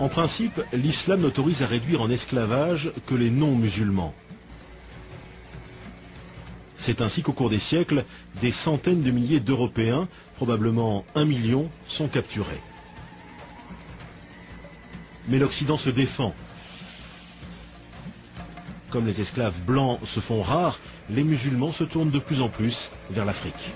En principe, l'islam n'autorise à réduire en esclavage que les non-musulmans. C'est ainsi qu'au cours des siècles, des centaines de milliers d'Européens, probablement 1 million, sont capturés. Mais l'Occident se défend. Comme les esclaves blancs se font rares, les musulmans se tournent de plus en plus vers l'Afrique.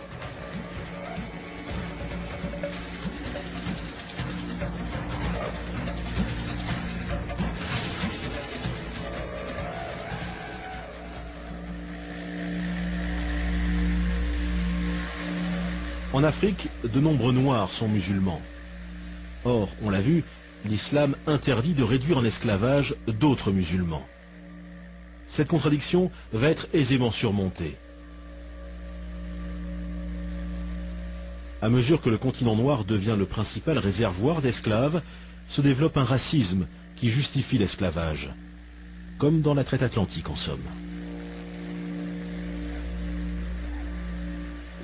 En Afrique, de nombreux Noirs sont musulmans. Or, on l'a vu, l'islam interdit de réduire en esclavage d'autres musulmans. Cette contradiction va être aisément surmontée. À mesure que le continent noir devient le principal réservoir d'esclaves, se développe un racisme qui justifie l'esclavage, comme dans la traite atlantique en somme.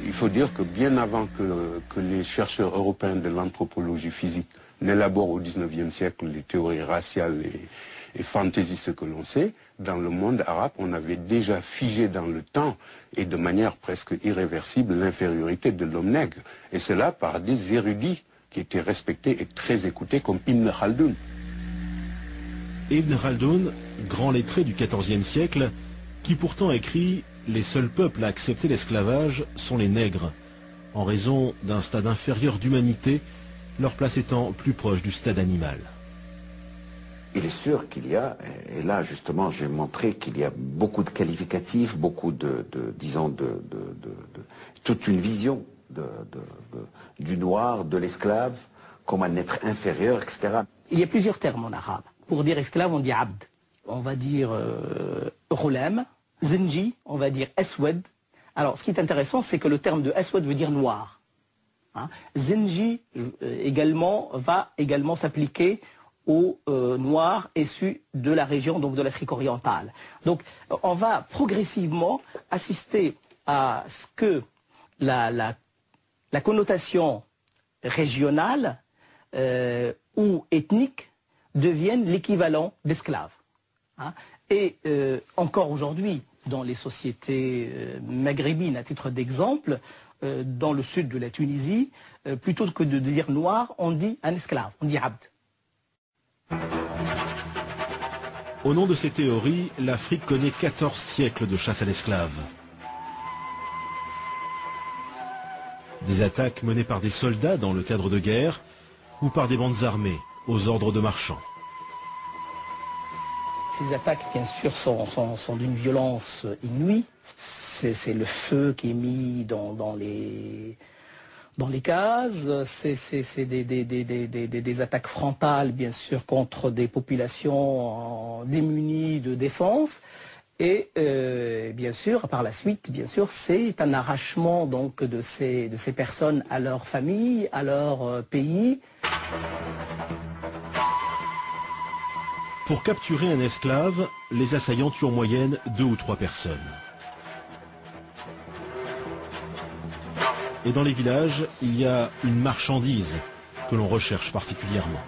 Il faut dire que bien avant que les chercheurs européens de l'anthropologie physique n'élaborent au XIXe siècle les théories raciales et fantaisistes que l'on sait, dans le monde arabe, on avait déjà figé dans le temps et de manière presque irréversible l'infériorité de l'homme nègre. Et cela par des érudits qui étaient respectés et très écoutés comme Ibn Khaldoun. Ibn Khaldoun, grand lettré du XIVe siècle, qui pourtant écrit « Les seuls peuples à accepter l'esclavage sont les nègres, en raison d'un stade inférieur d'humanité, leur place étant plus proche du stade animal. » Il est sûr qu'il y a, et là justement j'ai montré qu'il y a beaucoup de qualificatifs, beaucoup disons toute une vision du noir, de l'esclave, comme un être inférieur, etc. Il y a plusieurs termes en arabe. Pour dire esclave, on dit abd. On va dire ghulam, zinji, on va dire aswad. Alors ce qui est intéressant, c'est que le terme de aswad veut dire noir. Hein? Zinji va également s'appliquer aux Noirs issus de la région, donc de l'Afrique orientale. Donc on va progressivement assister à ce que la connotation régionale ou ethnique devienne l'équivalent d'esclave. Hein. Et encore aujourd'hui, dans les sociétés maghrébines, à titre d'exemple, dans le sud de la Tunisie, plutôt que de dire noir, on dit un esclave, on dit abd. Au nom de ces théories, l'Afrique connaît 14 siècles de chasse à l'esclave. Des attaques menées par des soldats dans le cadre de guerre ou par des bandes armées aux ordres de marchands. Ces attaques, bien sûr, sont d'une violence inouïe. C'est le feu qui est mis dans les cases, c'est des attaques frontales, bien sûr, contre des populations démunies de défense. Et bien sûr, par la suite, bien sûr, c'est un arrachement donc de ces personnes à leur famille, à leur pays. Pour capturer un esclave, les assaillants tuent en moyenne 2 ou 3 personnes. Et dans les villages, il y a une marchandise que l'on recherche particulièrement.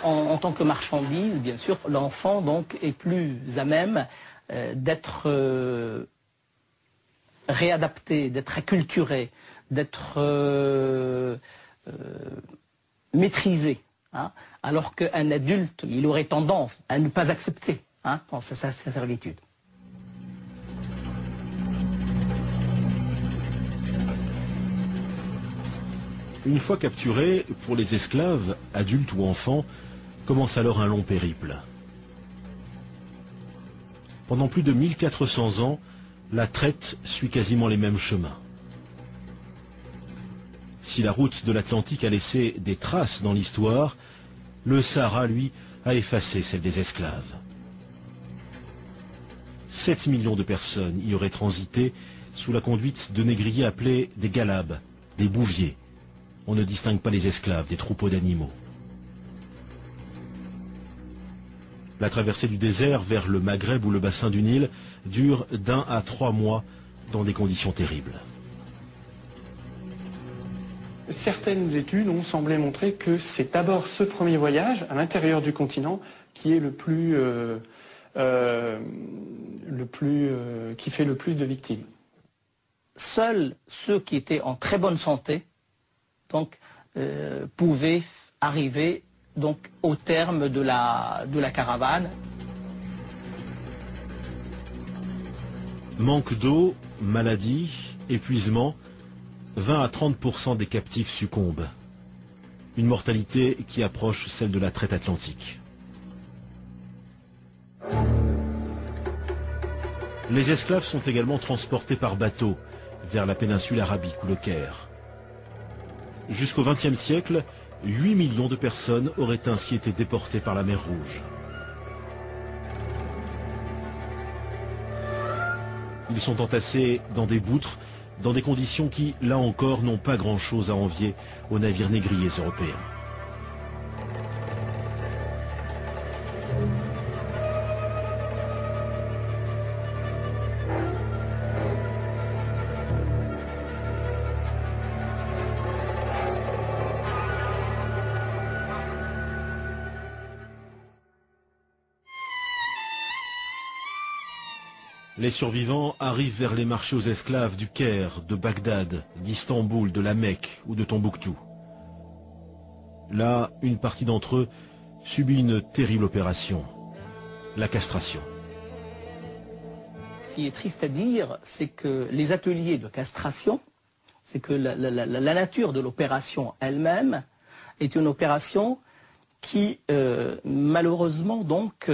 En tant que marchandise, bien sûr, l'enfant donc est plus à même d'être réadapté, d'être acculturé, d'être maîtrisé. Hein, alors qu'un adulte, il aurait tendance à ne pas accepter sa servitude. Une fois capturés, pour les esclaves, adultes ou enfants, commence alors un long périple. Pendant plus de 1400 ans, la traite suit quasiment les mêmes chemins. Si la route de l'Atlantique a laissé des traces dans l'histoire, le Sahara, lui, a effacé celle des esclaves. 7 millions de personnes y auraient transité sous la conduite de négriers appelés des galabes, des bouviers. On ne distingue pas les esclaves des troupeaux d'animaux. La traversée du désert vers le Maghreb ou le bassin du Nil dure d'1 à 3 mois dans des conditions terribles. Certaines études ont semblé montrer que c'est d'abord ce premier voyage à l'intérieur du continent qui est qui fait le plus de victimes. Seuls ceux qui étaient en très bonne santé donc, pouvaient arriver donc, au terme de la caravane. Manque d'eau, maladie, épuisement, 20 à 30% des captifs succombent. Une mortalité qui approche celle de la traite atlantique. Les esclaves sont également transportés par bateau vers la péninsule arabique ou le Caire. Jusqu'au XXe siècle, 8 millions de personnes auraient ainsi été déportées par la mer Rouge. Ils sont entassés dans des boutres, dans des conditions qui, là encore, n'ont pas grand-chose à envier aux navires négriers européens. Les survivants arrivent vers les marchés aux esclaves du Caire, de Bagdad, d'Istanbul, de la Mecque ou de Tombouctou. Là, une partie d'entre eux subit une terrible opération, la castration. Ce qui est triste à dire, c'est que les ateliers de castration, c'est que la nature de l'opération elle-même est une opération qui, malheureusement, donc,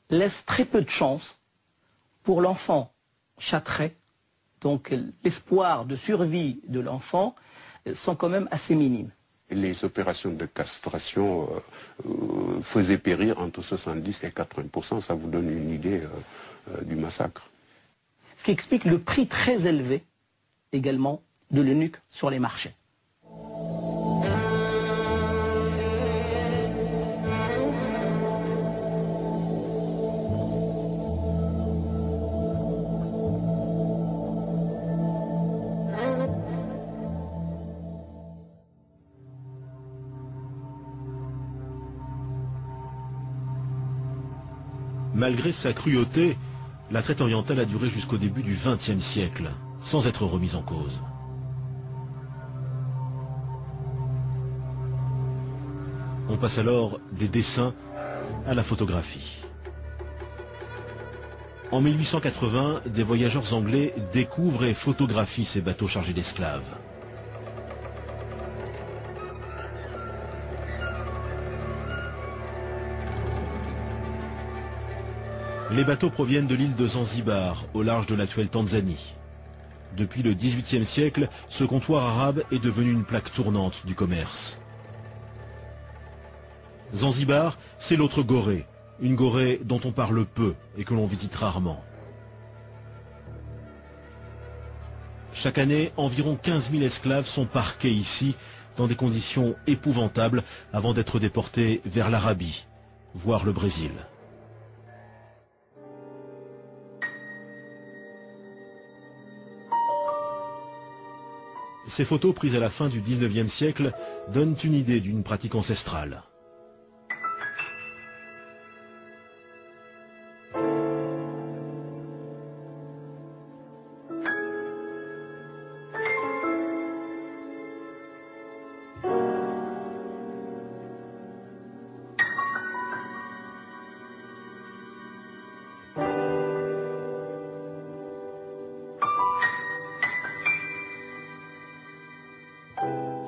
laisse très peu de chance pour l'enfant châtré. Donc l'espoir de survie de l'enfant sont quand même assez minimes. Les opérations de castration faisaient périr entre 70 et 80%. Ça vous donne une idée du massacre. Ce qui explique le prix très élevé également de l'eunuque sur les marchés. Malgré sa cruauté, la traite orientale a duré jusqu'au début du XXe siècle, sans être remise en cause. On passe alors des dessins à la photographie. En 1880, des voyageurs anglais découvrent et photographient ces bateaux chargés d'esclaves. Les bateaux proviennent de l'île de Zanzibar, au large de l'actuelle Tanzanie. Depuis le XVIIIe siècle, ce comptoir arabe est devenu une plaque tournante du commerce. Zanzibar, c'est l'autre Gorée, une Gorée dont on parle peu et que l'on visite rarement. Chaque année, environ 15 000 esclaves sont parqués ici, dans des conditions épouvantables, avant d'être déportés vers l'Arabie, voire le Brésil. Ces photos prises à la fin du XIXe siècle donnent une idée d'une pratique ancestrale.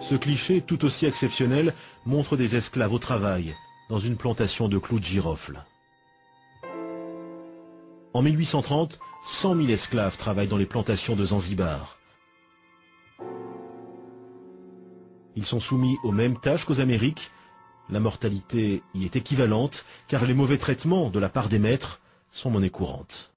Ce cliché, tout aussi exceptionnel, montre des esclaves au travail, dans une plantation de clous de girofle. En 1830, 100 000 esclaves travaillent dans les plantations de Zanzibar. Ils sont soumis aux mêmes tâches qu'aux Amériques. La mortalité y est équivalente, car les mauvais traitements de la part des maîtres sont monnaie courante.